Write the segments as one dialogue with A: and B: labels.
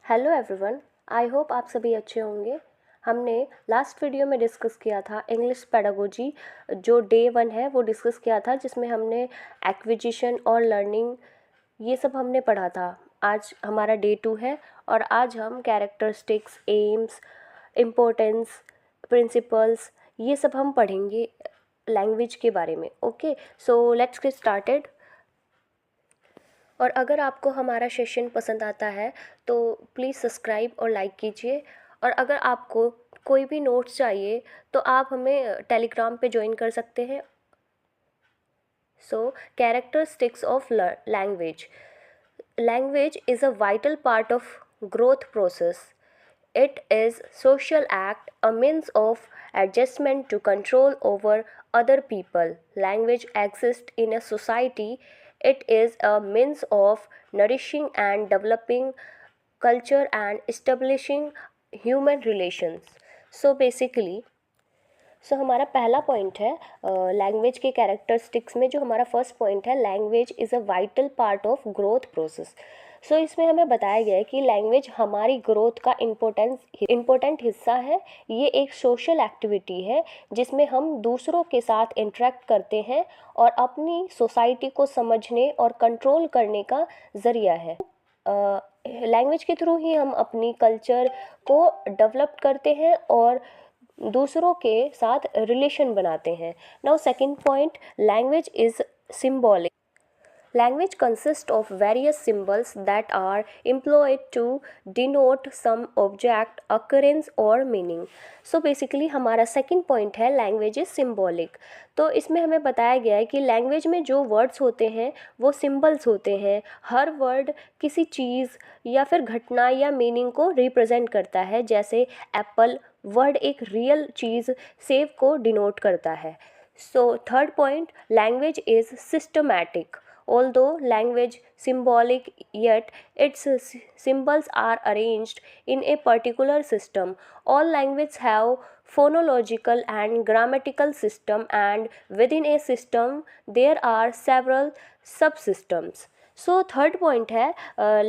A: Hello everyone. I hope आप सभी अच्छे होंगे। हमने लास्ट वीडियो में डिस्कस किया था इंग्लिश पेडागोजी, जो डे 1 है वो डिस्कस किया था, जिसमें हमने एक्विजिशन और लर्निंग ये सब हमने पढ़ा था। आज हमारा डे 2 है और आज हम कैरेक्टरिस्टिक्स, एम्स, इम्पोर्टेंस, प्रिंसिपल्स ये सब हम पढ़ेंगे लैंग्वेज के बारे में। Okay, so let's get started. और अगर आपको हमारा सेशन पसंद आता है तो प्लीज़ सब्सक्राइब और लाइक कीजिए। और अगर आपको कोई भी नोट्स चाहिए तो आप हमें टेलीग्राम पे ज्वाइन कर सकते हैं। So characteristics of language. Language is a vital part of growth process. It is social act, a means of adjustment to control over other people. Language exists in a society. It is a means of nourishing and developing culture and establishing human relations. So basically, हमारा पहला point है language के characteristics में। जो हमारा first point है, language is a vital part of growth process. इसमें हमें बताया गया है कि लैंग्वेज हमारी ग्रोथ का इम्पोर्टेंट हिस्सा है। ये एक सोशल एक्टिविटी है जिसमें हम दूसरों के साथ इंटरेक्ट करते हैं और अपनी सोसाइटी को समझने और कंट्रोल करने का ज़रिया है। लैंग्वेज के थ्रू ही हम अपनी कल्चर को डेवलप करते हैं और दूसरों के साथ रिलेशन बनाते हैं। Now second point, language is symbolic. Language consists of various symbols that are employed to denote some object, occurrence or meaning. So basically हमारा second point है language is symbolic. तो इसमें हमें बताया गया है कि लैंग्वेज में जो वर्ड्स होते हैं वो सिंबल्स होते हैं। हर वर्ड किसी चीज़ या फिर घटना या मीनिंग को रिप्रेजेंट करता है। जैसे एप्पल वर्ड एक रियल चीज़, सेव को डिनोट करता है। So third point, language is systematic. Although language symbolic, yet its symbols are arranged in a particular system. All languages have phonological and grammatical system, and within a system there are several subsystems. So third point है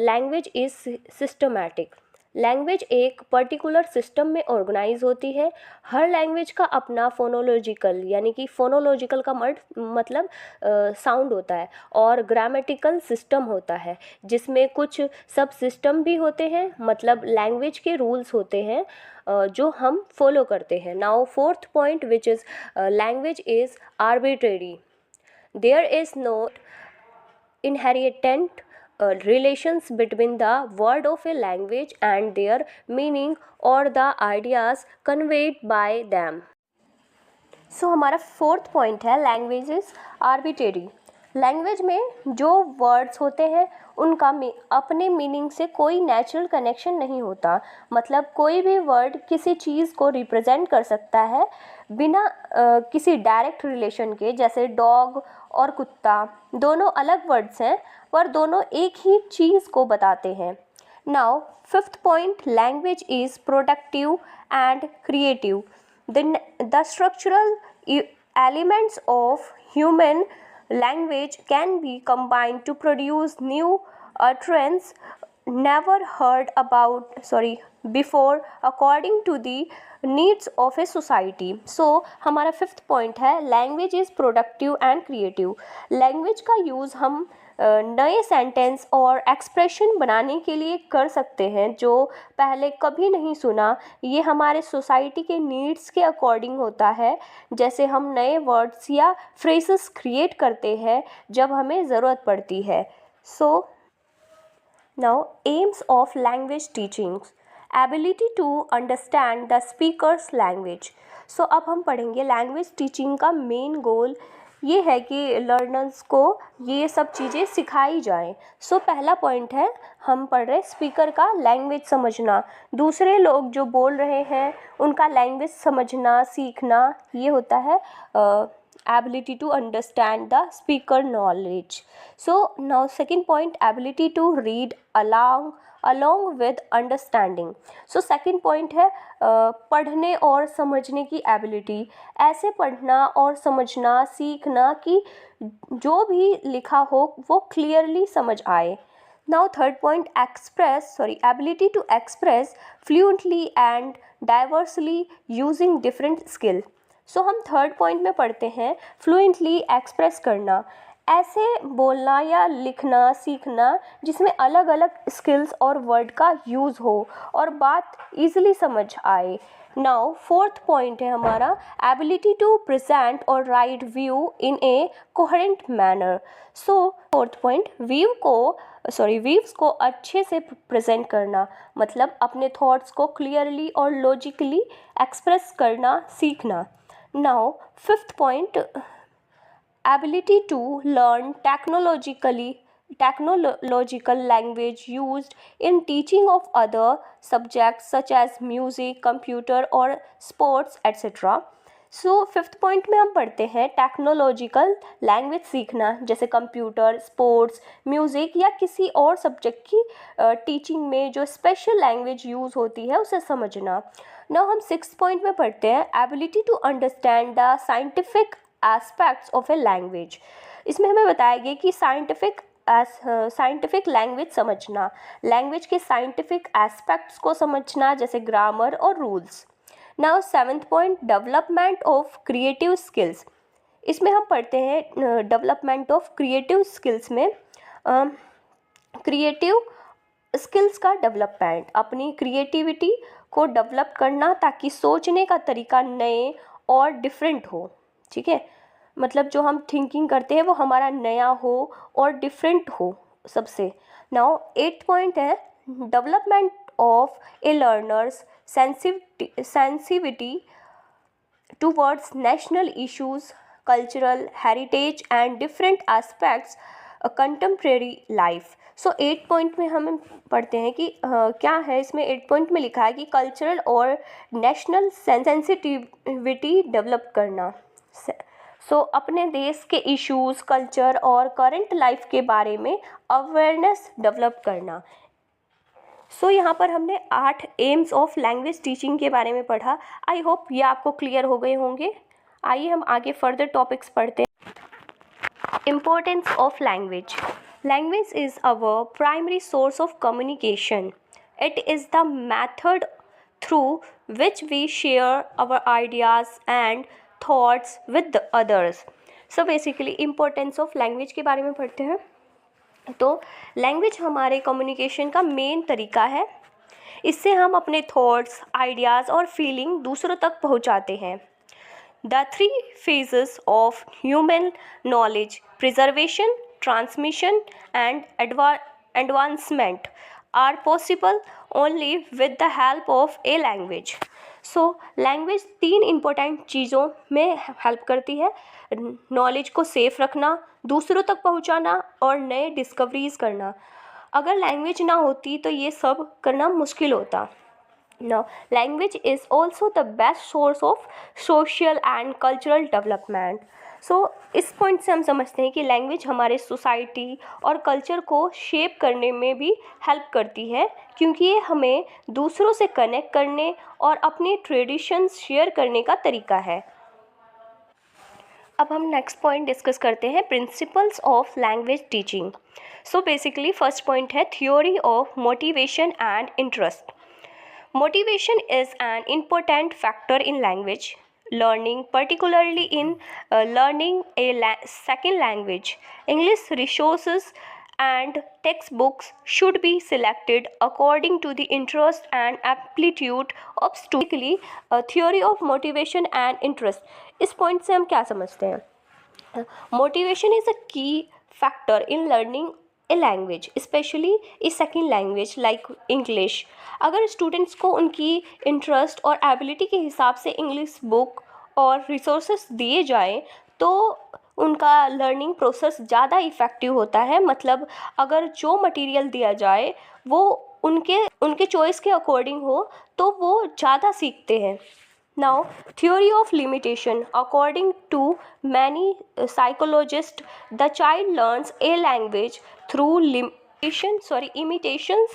A: language is systematic. Language एक particular system में organise होती है। हर language का अपना phonological, यानी कि phonological का मतलब साउंड होता है, और ग्रामेटिकल सिस्टम होता है जिसमें कुछ सब सिस्टम भी होते हैं, मतलब लैंग्वेज के रूल्स होते हैं जो हम फॉलो करते हैं। Now fourth point, which is language is arbitrary. There is no inherent relations between the word of a language and their meaning or the ideas conveyed by them. हमारा fourth point है language is arbitrary. Language में जो words होते हैं उनका अपने meaning से कोई नेचुरल कनेक्शन नहीं होता. मतलब कोई भी वर्ड किसी चीज़ को रिप्रेजेंट कर सकता है बिना किसी डायरेक्ट रिलेशन के. जैसे डॉग और कुत्ता दोनों अलग वर्ड्स हैं पर दोनों एक ही चीज़ को बताते हैं. Now fifth point, language is productive and creative. The structural elements of human language can be combined to produce new utterance never heard before according to the needs of a society. हमारा fifth point है language is productive and creative. Language का use हम नए sentence और expression बनाने के लिए कर सकते हैं जो पहले कभी नहीं सुना. ये हमारे सोसाइटी के नीड्स के अकॉर्डिंग होता है. जैसे हम नए वर्ड्स या फ्रेजेस क्रिएट करते हैं जब हमें ज़रूरत पड़ती है. Now aims of language teachings. Ability to understand the speaker's language. अब हम पढ़ेंगे लैंग्वेज टीचिंग का मेन गोल ये है कि लर्नर्स को ये सब चीज़ें सिखाई जाएं. पहला पॉइंट है, हम पढ़ रहे स्पीकर का लैंग्वेज समझना. दूसरे लोग जो बोल रहे हैं उनका लैंग्वेज समझना, सीखना, ये होता है ability to understand the speaker knowledge. Now second point, ability to read along with understanding. second point है पढ़ने और समझने की ability. ऐसे पढ़ना और समझना, सीखना कि जो भी लिखा हो वो क्लियरली समझ आए. Now third point, ability to express fluently and diversely using different skill. सो हम थर्ड पॉइंट में पढ़ते हैं फ्लुएंटली एक्सप्रेस करना, ऐसे बोलना या लिखना सीखना जिसमें अलग अलग स्किल्स और वर्ड का यूज़ हो और बात ईजिली समझ आए। नाउ फोर्थ पॉइंट है हमारा एबिलिटी टू प्रेजेंट और राइट व्यू इन ए कोहेरेंट मैनर। सो फोर्थ पॉइंट, व्यूज़ को अच्छे से प्रेजेंट करना, मतलब अपने थॉट्स को क्लियरली और लॉजिकली एक्सप्रेस करना सीखना। Now fifth point, ability to learn technological language used in teaching of other subjects such as music, computer और sports etc. So fifth point में हम पढ़ते हैं टेक्नोलॉजिकल लैंग्वेज सीखना, जैसे कंप्यूटर, स्पोर्ट्स, म्यूज़िक या किसी और सब्जेक्ट की टीचिंग में जो स्पेशल लैंग्वेज यूज़ होती है उसे समझना। नाउ हम सिक्स पॉइंट में पढ़ते हैं ability to understand the scientific aspects of a language. इसमें हमें बताया गया कि साइंटिफिक लैंग्वेज समझना, लैंग्वेज के साइंटिफिक एस्पेक्ट्स को समझना जैसे ग्रामर और rules. Now seventh point, development of creative skills. इसमें हम पढ़ते हैं डेवलपमेंट ऑफ क्रिएटिव स्किल्स में क्रिएटिव स्किल्स का डेवलपमेंट, अपनी क्रिएटिविटी को डेवलप करना ताकि सोचने का तरीका नए और डिफरेंट हो। ठीक है, मतलब जो हम थिंकिंग करते हैं वो हमारा नया हो और डिफरेंट हो सबसे। नाउ एट पॉइंट है development of a learner's sensitivity towards national issues, cultural heritage and different aspects contemporary life. So eighth point में हम पढ़ते हैं कि क्या है इसमें। एट पॉइंट में लिखा है कि कल्चरल और नेशनल सेंसिटिविटी डेवलप करना, अपने देश के इश्यूज़, कल्चर और करंट लाइफ के बारे में अवेयरनेस डेवलप करना। यहाँ पर हमने 8 एम्स ऑफ लैंग्वेज टीचिंग के बारे में पढ़ा। आई होप ये आपको क्लियर हो गए होंगे। आइए हम आगे फर्दर टॉपिक्स पढ़ते हैं। Importance of language. Language is our primary source of communication. It is the method through which we share our ideas and thoughts with the others. So basically importance of language के बारे में पढ़ते हैं। तो language हमारे communication का main तरीका है। इससे हम अपने थॉट्स, आइडियाज़ और फीलिंग दूसरों तक पहुंचाते हैं। The 3 phases of human knowledge, preservation, transmission and advancement are possible only with the help of a language. So language 3 important चीज़ों में हेल्प करती है। नॉलेज को सेफ रखना, दूसरों तक पहुंचाना और नए डिस्कवरीज करना। अगर लैंग्वेज ना होती तो ये सब करना मुश्किल होता। Now, language is also the best source of social and cultural development. इस पॉइंट से हम समझते हैं कि लैंग्वेज हमारे सोसाइटी और कल्चर को शेप करने में भी हेल्प करती है, क्योंकि ये हमें दूसरों से कनेक्ट करने और अपने ट्रेडिशंस शेयर करने का तरीका है। अब हम नेक्स्ट पॉइंट डिस्कस करते हैं, principles of language teaching. Basically first point है theory of motivation and interest. Motivation is an important factor in language learning, particularly in learning a second language. English resources and textbooks should be selected according to the interest and aptitude of students. Theory of motivation and interest. इस point से हम क्या समझते हैं? Motivation is a key factor in learning a language, specially A second language like English. अगर students को उनकी interest और एबिलिटी के हिसाब से इंग्लिश बुक और रिसोर्सेस दिए जाएं तो उनका लर्निंग प्रोसेस ज़्यादा इफ़ेक्टिव होता है। मतलब अगर जो मटेरियल दिया जाए वो उनके चॉइस के अकॉर्डिंग हो तो वो ज़्यादा सीखते हैं। Now, theory of limitation. According to many psychologists, the child learns a language through imitations.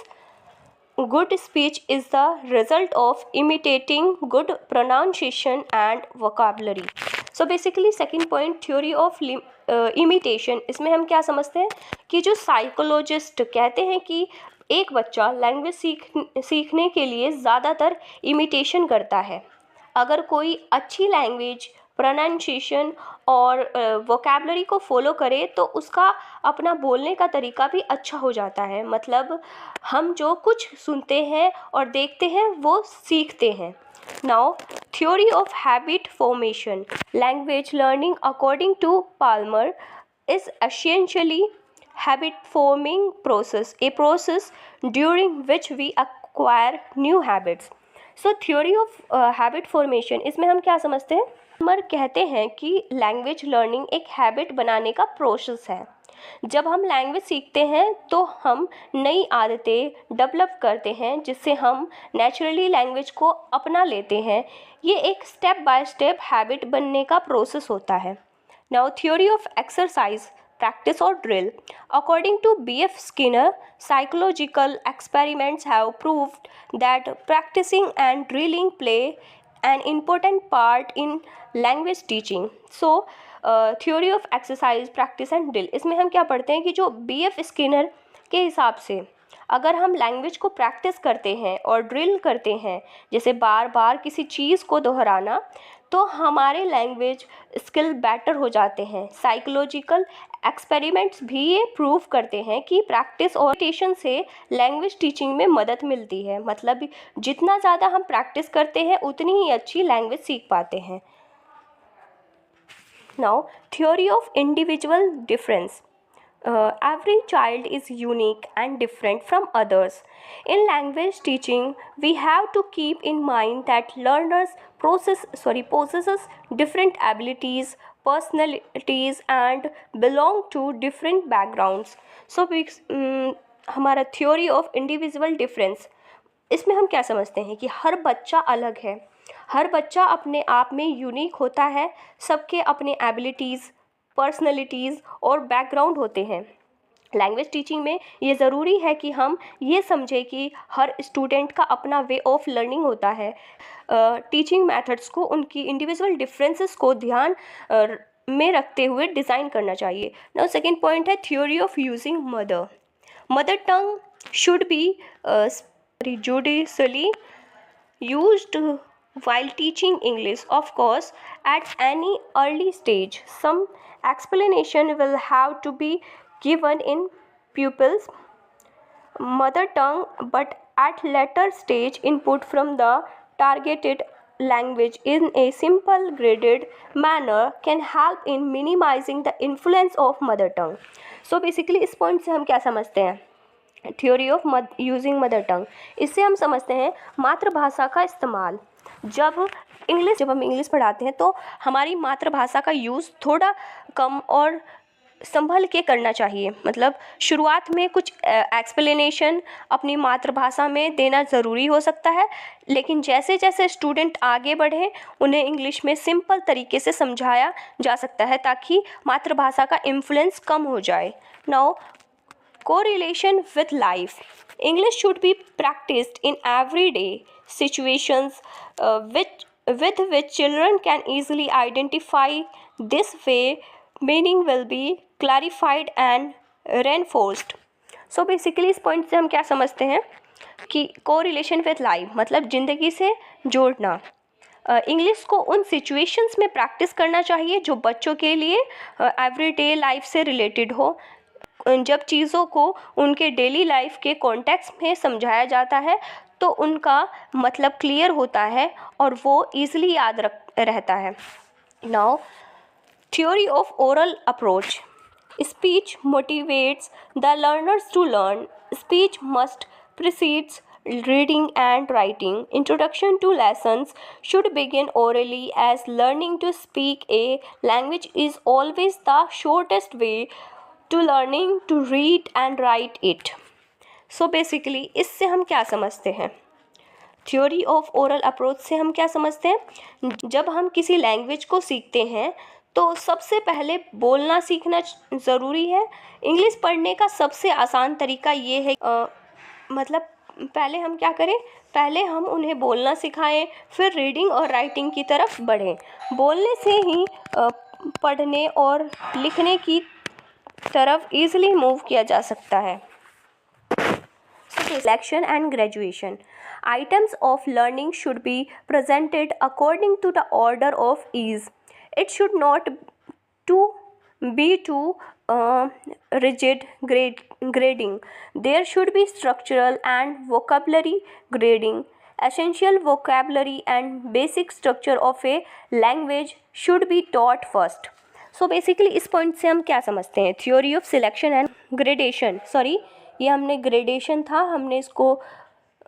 A: Good speech is the result of imitating good pronunciation and vocabulary. So basically second point, theory of imitation. इसमें हम क्या समझते हैं कि जो psychologist कहते हैं कि एक बच्चा लैंग्वेज सीखने के लिए ज़्यादातर इमिटेशन करता है। अगर कोई अच्छी लैंग्वेज प्रोनाउंसिएशन और वोकैबलरी को फॉलो करे तो उसका अपना बोलने का तरीका भी अच्छा हो जाता है। मतलब हम जो कुछ सुनते हैं और देखते हैं वो सीखते हैं। Now theory of habit formation, language learning according to Palmer is essentially habit forming process, a process during which we acquire new habits. So theory of habit formation, इसमें हम क्या समझते हैं? पाल्मर कहते हैं कि लैंग्वेज लर्निंग एक habit बनाने का प्रोसेस है। जब हम लैंग्वेज सीखते हैं तो हम नई आदतें डेवलप करते हैं जिससे हम नेचुरली लैंग्वेज को अपना लेते हैं। ये एक स्टेप बाय स्टेप हैबिट बनने का प्रोसेस होता है। Now theory of exercise, practice or drill. According to B.F. Skinner, psychological experiments have proved that practicing and drilling play an important part in language teaching. So, theory of exercise, practice and drill. इसमें हम क्या पढ़ते हैं कि जो B.F. Skinner के हिसाब से अगर हम लैंग्वेज को प्रैक्टिस करते हैं और ड्रिल करते हैं, जैसे बार बार किसी चीज़ को दोहराना, तो हमारे लैंग्वेज स्किल बेटर हो जाते हैं। साइकोलॉजिकल एक्सपेरिमेंट्स भी ये प्रूव करते हैं कि प्रैक्टिस और मेडिटेशन से लैंग्वेज टीचिंग में मदद मिलती है। मतलब जितना ज़्यादा हम प्रैक्टिस करते हैं उतनी ही अच्छी लैंग्वेज सीख पाते हैं। Now theory of individual difference, every child is unique and different from others. In language teaching, we have to keep in mind that learners possesses different abilities, personalities and belong to different backgrounds. So हमारा theory of individual difference, इसमें हम क्या समझते हैं कि हर बच्चा अलग है, हर बच्चा अपने आप में यूनिक होता है, सबके अपने एबिलिटीज़, पर्सनैलिटीज़ और बैकग्राउंड होते हैं। लैंग्वेज टीचिंग में ये ज़रूरी है कि हम ये समझें कि हर स्टूडेंट का अपना वे ऑफ लर्निंग होता है। टीचिंग मेथड्स को उनकी इंडिविजुअल डिफरेंसेस को ध्यान में रखते हुए डिज़ाइन करना चाहिए। नाउ सेकंड पॉइंट है theory of using mother tongue should be judiciously used while teaching English. Of course, at any early stage, some explanation will have to be given in pupils' mother tongue, but at later stage, input from the targeted language in a simple graded manner can help in minimizing the influence of mother tongue. So basically इस point से हम क्या समझते हैं? Theory of using mother tongue, इससे हम समझते हैं मातृभाषा का इस्तेमाल। जब हम इंग्लिश पढ़ाते हैं तो हमारी मातृभाषा का यूज़ थोड़ा कम और संभल के करना चाहिए। मतलब शुरुआत में कुछ एक्सप्लेनेशन अपनी मातृभाषा में देना ज़रूरी हो सकता है, लेकिन जैसे जैसे स्टूडेंट आगे बढ़े उन्हें इंग्लिश में सिंपल तरीके से समझाया जा सकता है ताकि मातृभाषा का इन्फ्लुएंस कम हो जाए। Now correlation with life, English should be practiced in everyday situations with which children can easily identify. This way meaning will be clarified and reinforced. So basically इस पॉइंट से हम क्या समझते हैं कि कोरिलेशन विथ लाइफ मतलब ज़िंदगी से जोड़ना। इंग्लिश को उन सिचुएशंस में प्रैक्टिस करना चाहिए जो बच्चों के लिए एवरीडे लाइफ से रिलेटेड हो। जब चीज़ों को उनके डेली लाइफ के कॉन्टेक्स्ट में समझाया जाता है तो उनका मतलब क्लियर होता है और वो ईज़िली याद रहता है। Now theory of oral approach, speech motivates the learners to learn, speech must precedes reading and writing. Introduction to lessons should begin orally as learning to speak a language is always the shortest way to learning to read and write it. So basically इससे हम क्या समझते हैं? Theory of oral approach से हम क्या समझते हैं? जब हम किसी लैंग्वेज को सीखते हैं तो सबसे पहले बोलना सीखना ज़रूरी है। इंग्लिश पढ़ने का सबसे आसान तरीका ये है मतलब पहले हम क्या करें, पहले हम उन्हें बोलना सिखाएं, फिर रीडिंग और राइटिंग की तरफ बढ़ें। बोलने से ही पढ़ने और लिखने की तरफ ईजिली मूव किया जा सकता है। Selection and graduation. Items of learning should be presented according to the order of ease. It should not be too rigid grading. There should be structural and vocabulary grading. Essential vocabulary and basic structure of a language should be taught first. So basically इस point से हम क्या समझते हैं, theory of selection and gradation, ये हमने gradation था, हमने इसको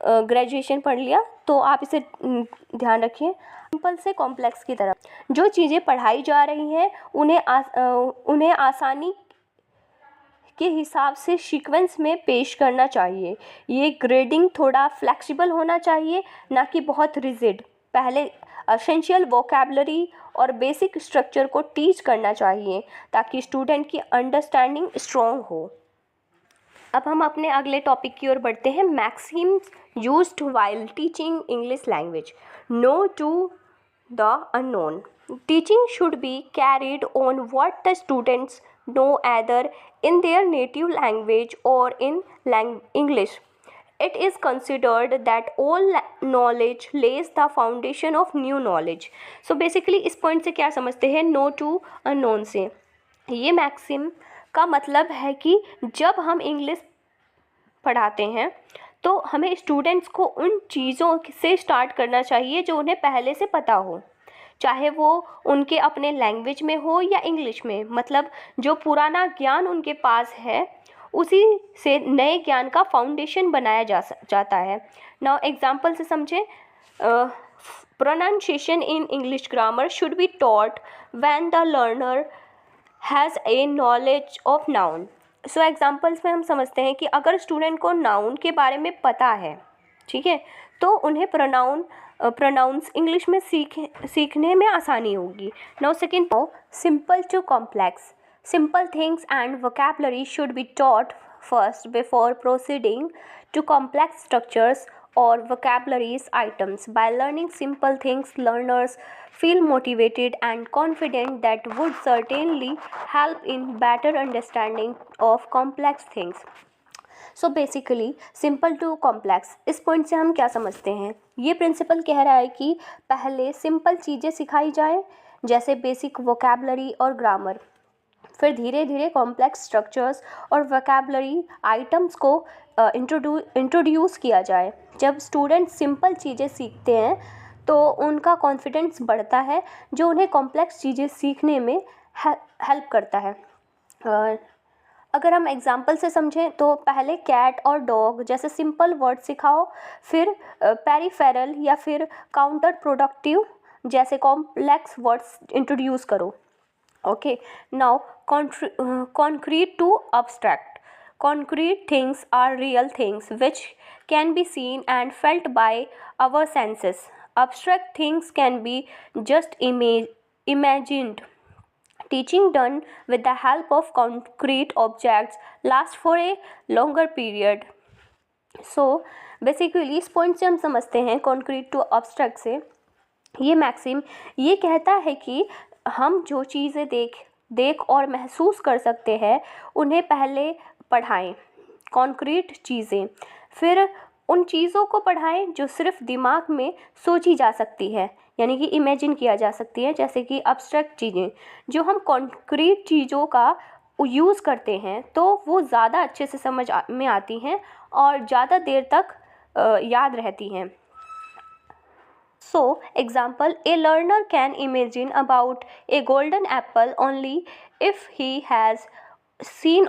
A: ग्रेजुएशन पढ़ लिया, तो आप इसे ध्यान रखिए। सिंपल से कॉम्प्लेक्स की तरफ जो चीज़ें पढ़ाई जा रही हैं उन्हें आसानी के हिसाब से सीक्वेंस में पेश करना चाहिए। ये ग्रेडिंग थोड़ा फ्लेक्सिबल होना चाहिए, ना कि बहुत रिजिड। पहले एसेंशियल वोकैबुलरी और बेसिक स्ट्रक्चर को टीच करना चाहिए ताकि स्टूडेंट की अंडरस्टैंडिंग स्ट्रॉन्ग हो। अब हम अपने अगले टॉपिक की ओर बढ़ते हैं, maxims used while teaching English language. Know to the unknown. Teaching should be carried on what the students know either in their native language or in English. It is considered that all knowledge lays the foundation of new knowledge. So basically इस point से क्या समझते हैं, no to unknown से, ये maxim का मतलब है कि जब हम इंग्लिश पढ़ाते हैं तो हमें स्टूडेंट्स को उन चीज़ों से स्टार्ट करना चाहिए जो उन्हें पहले से पता हो, चाहे वो उनके अपने लैंग्वेज में हो या इंग्लिश में। मतलब जो पुराना ज्ञान उनके पास है उसी से नए ज्ञान का फाउंडेशन बनाया जाता है। नाउ एग्जांपल से समझें, pronunciation in English grammar should be taught when the learner has a knowledge of noun. So examples में हम समझते हैं कि अगर स्टूडेंट को नाउन के बारे में पता है, ठीक है, तो उन्हें प्रोनाउंस इंग्लिश में सीखने में आसानी होगी। Now second, simple to complex. Simple things and vocabulary should be taught first before proceeding to complex structures or vocabularies items. By learning simple things, learners feel motivated and confident that would certainly help in better understanding of complex things. So basically simple to complex, इस point से हम क्या समझते हैं, ये principal कह रहा है कि पहले सिंपल चीज़ें सिखाई जाए जैसे बेसिक वोकैबुलरी और ग्रामर, फिर धीरे धीरे कॉम्प्लेक्स स्ट्रक्चर्स और वोकैबुलरी आइटम्स को इंट्रोड्यूस किया जाए। जब स्टूडेंट सिंपल चीज़ें सीखते हैं तो उनका कॉन्फिडेंस बढ़ता है, जो उन्हें कॉम्प्लेक्स चीज़ें सीखने में हेल्प करता है। अगर हम एग्जाम्पल से समझें तो पहले कैट और डॉग जैसे सिंपल वर्ड सिखाओ, फिर पेरिफेरल या फिर काउंटर प्रोडक्टिव जैसे कॉम्प्लेक्स वर्ड्स इंट्रोड्यूस करो। Okay, now concrete to abstract. Concrete things are real things which can be seen and felt by our senses. Abstract things can be just imagined. Teaching done with the help of concrete objects lasts for a longer period. So basically इस point से हम समझते हैं concrete to abstract से, ये maxim ये कहता है कि हम जो चीज़ें देख और महसूस कर सकते हैं उन्हें पहले पढ़ाएं, कॉन्क्रीट चीज़ें, फिर उन चीज़ों को पढ़ाएं जो सिर्फ दिमाग में सोची जा सकती है, यानी कि इमेजिन किया जा सकती है, जैसे कि अब्स्ट्रैक्ट चीज़ें जो हम कॉन्क्रीट चीज़ों का यूज़ करते हैं तो वो ज़्यादा अच्छे से समझ में आती हैं और ज़्यादा देर तक याद रहती हैं। So, example, a learner can imagine about a golden apple only if he has seen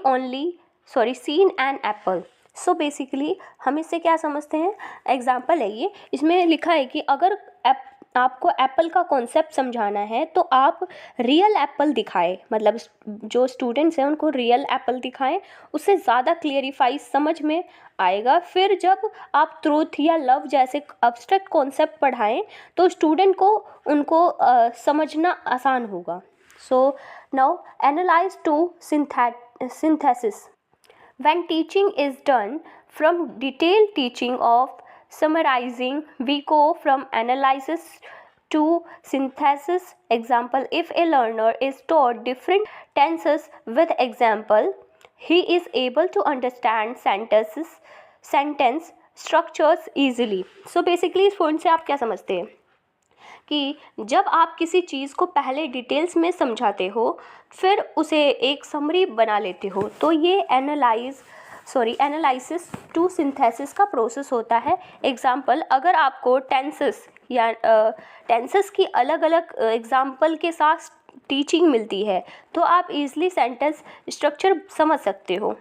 A: an apple. So basically हम इससे क्या समझते हैं, एग्जाम्पल है ये, इसमें लिखा है कि अगर आपको एप्पल का कॉन्सेप्ट समझाना है तो आप रियल एप्पल दिखाएं, मतलब जो स्टूडेंट्स हैं उनको रियल एप्पल दिखाएं, उससे ज़्यादा क्लियरिफाई समझ में आएगा। फिर जब आप ट्रूथ या लव जैसे अब्स्ट्रैक्ट कॉन्सेप्ट पढ़ाएं तो स्टूडेंट को उनको समझना आसान होगा। So now analyse to synthesis. When teaching is done from detailed teaching of summarizing, we go from analysis to synthesis. Example, if a learner is taught different tenses with example, he is able to understand sentence structures easily. So basically इस point से आप क्या समझते हैं कि जब आप किसी चीज़ को पहले डिटेल्स में समझाते हो फिर उसे एक समरी बना लेते हो, तो ये एनालिसिस टू सिंथेसिस का प्रोसेस होता है. एग्जाम्पल, अगर आपको टेंसेस या टेंसेस की अलग अलग एग्जाम्पल के साथ टीचिंग मिलती है तो आप इजीली सेंटेंस स्ट्रक्चर समझ सकते हो.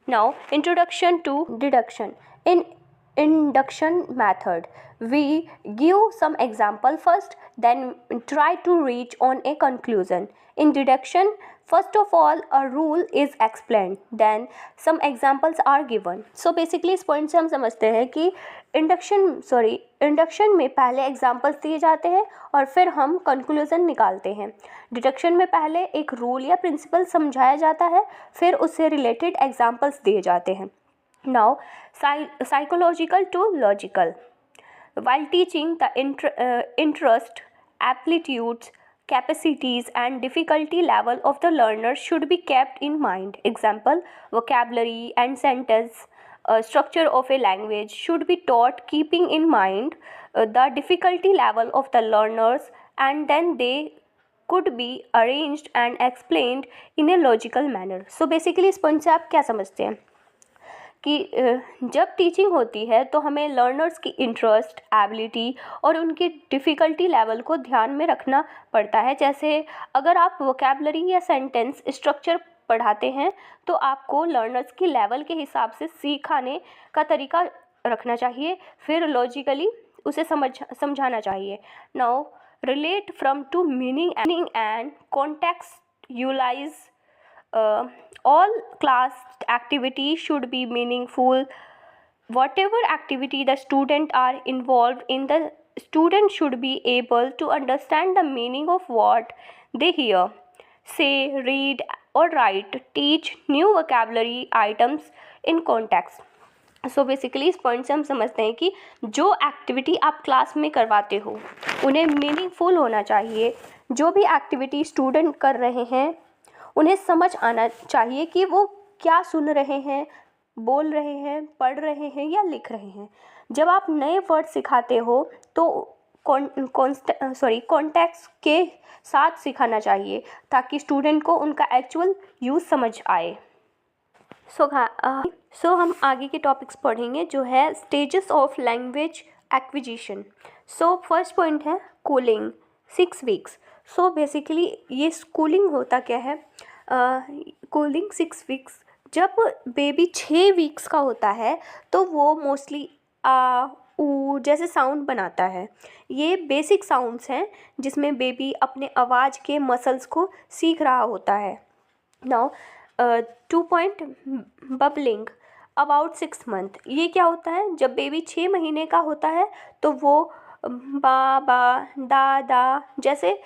A: Now introduction to deduction. In induction method, we give some example first, then try to reach on a conclusion. In deduction, first of all a rule is explained, then some examples are given. So basically इस point से हम समझते हैं कि induction में पहले examples दिए जाते हैं और फिर हम कंक्लूजन निकालते हैं. डिडक्शन में पहले एक रूल या प्रिंसिपल समझाया जाता है, फिर उससे रिलेटेड एग्जाम्पल्स दिए जाते हैं. Now, psychological to logical. While teaching, the interest, aptitudes, capacities and difficulty level of the learner should be kept in mind. Example, vocabulary and sentence structure of a language should be taught keeping in mind the difficulty level of the learners, and then they could be arranged and explained in a logical manner. So basically इस point से आप क्या समझते हैं कि जब teaching होती है तो हमें लर्नर्स की इंटरेस्ट, एबिलिटी और उनकी डिफ़िकल्टी लेवल को ध्यान में रखना पड़ता है. जैसे अगर आप वोकैबुलरी या सेंटेंस स्ट्रक्चर पढ़ाते हैं तो आपको लर्नर्स की लेवल के हिसाब से सिखाने का तरीका रखना चाहिए, फिर लॉजिकली उसे समझाना चाहिए. Now relate from to meaning and contextualise. All class activity should be meaningful. Whatever activity the student are involved in, the student should be able to understand the meaning of what they hear, say, read or write. Teach new vocabulary items in context. So basically इस point से हम समझते हैं कि जो activity आप class में करवाते हो उन्हें मीनिंगफुल होना चाहिए. जो भी एक्टिविटी स्टूडेंट कर रहे हैं उन्हें समझ आना चाहिए कि वो क्या सुन रहे हैं, बोल रहे हैं, पढ़ रहे हैं या लिख रहे हैं. जब आप नए वर्ड सिखाते हो तो कॉन्टेक्स्ट के साथ सिखाना चाहिए ताकि स्टूडेंट को उनका एक्चुअल यूज़ समझ आए. सो हम आगे के टॉपिक्स पढ़ेंगे जो है stages of language acquisition. So first point है कूलिंग 6 वीक्स. सो बेसिकली ये स्कूलिंग होता क्या है? Cooling 6 weeks. जब बेबी 6 वीक्स का होता है तो वो मोस्टली आ ऊ जैसे साउंड बनाता है. ये बेसिक साउंड्स हैं जिसमें बेबी अपने आवाज़ के मसल्स को सीख रहा होता है. Now 2 point bubbling about 6 month. ये क्या होता है? जब बेबी 6 महीने का होता है तो वो बा बा दा दा जैसे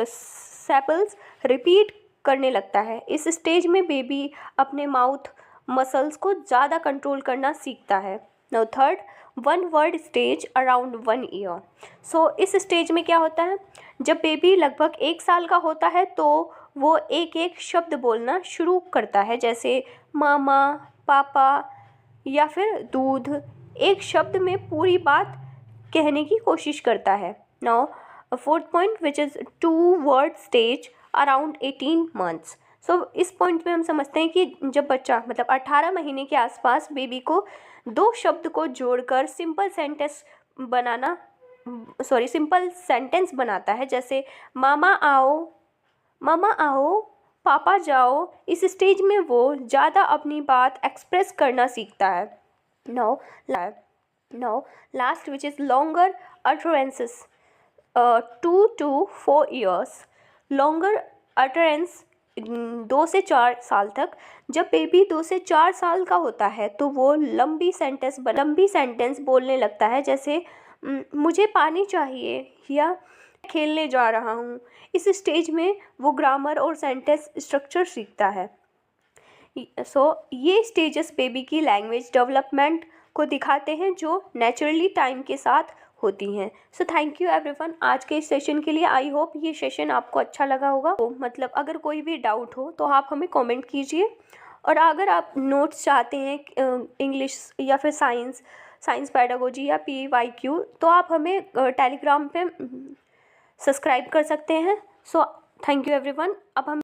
A: सैपल्स रिपीट करने लगता है. इस स्टेज में बेबी अपने माउथ मसल्स को ज़्यादा कंट्रोल करना सीखता है. Now third, 1 word stage around 1 year. So इस स्टेज में क्या होता है? जब बेबी लगभग 1 साल का होता है तो वो एक एक शब्द बोलना शुरू करता है, जैसे मामा, पापा या फिर दूध. एक शब्द में पूरी बात कहने की कोशिश करता है. Now fourth point which is 2 word stage around 18 months. So इस पॉइंट में हम समझते हैं कि जब बच्चा मतलब 18 महीने के आसपास बेबी को 2 शब्द को जोड़कर सिंपल सेंटेंस बनाता है, जैसे मामा आओ, पापा जाओ. इस स्टेज में वो ज़्यादा अपनी बात एक्सप्रेस करना सीखता है. Now last which is longer utterances 2 to 4 years. Longer utterance 2 से 4 साल तक. जब बेबी 2 से 4 साल का होता है तो वो लंबी सेंटेंस बोलने लगता है, जैसे मुझे पानी चाहिए या खेलने जा रहा हूँ. इस स्टेज में वो ग्रामर और सेंटेंस स्ट्रक्चर सीखता है.
B: ये स्टेजेस बेबी की लैंग्वेज डेवलपमेंट को दिखाते हैं जो नेचुरली टाइम के साथ होती हैं। सो थैंक यू एवरीवन आज के इस सेशन के लिए। आई होप ये सेशन आपको अच्छा लगा होगा। तो मतलब अगर कोई भी डाउट हो तो आप हमें कमेंट कीजिए, और अगर आप नोट्स चाहते हैं इंग्लिश या फिर साइंस पेडागोजी या PYQ, तो आप हमें टेलीग्राम पे सब्सक्राइब कर सकते हैं। So thank you everyone. अब हम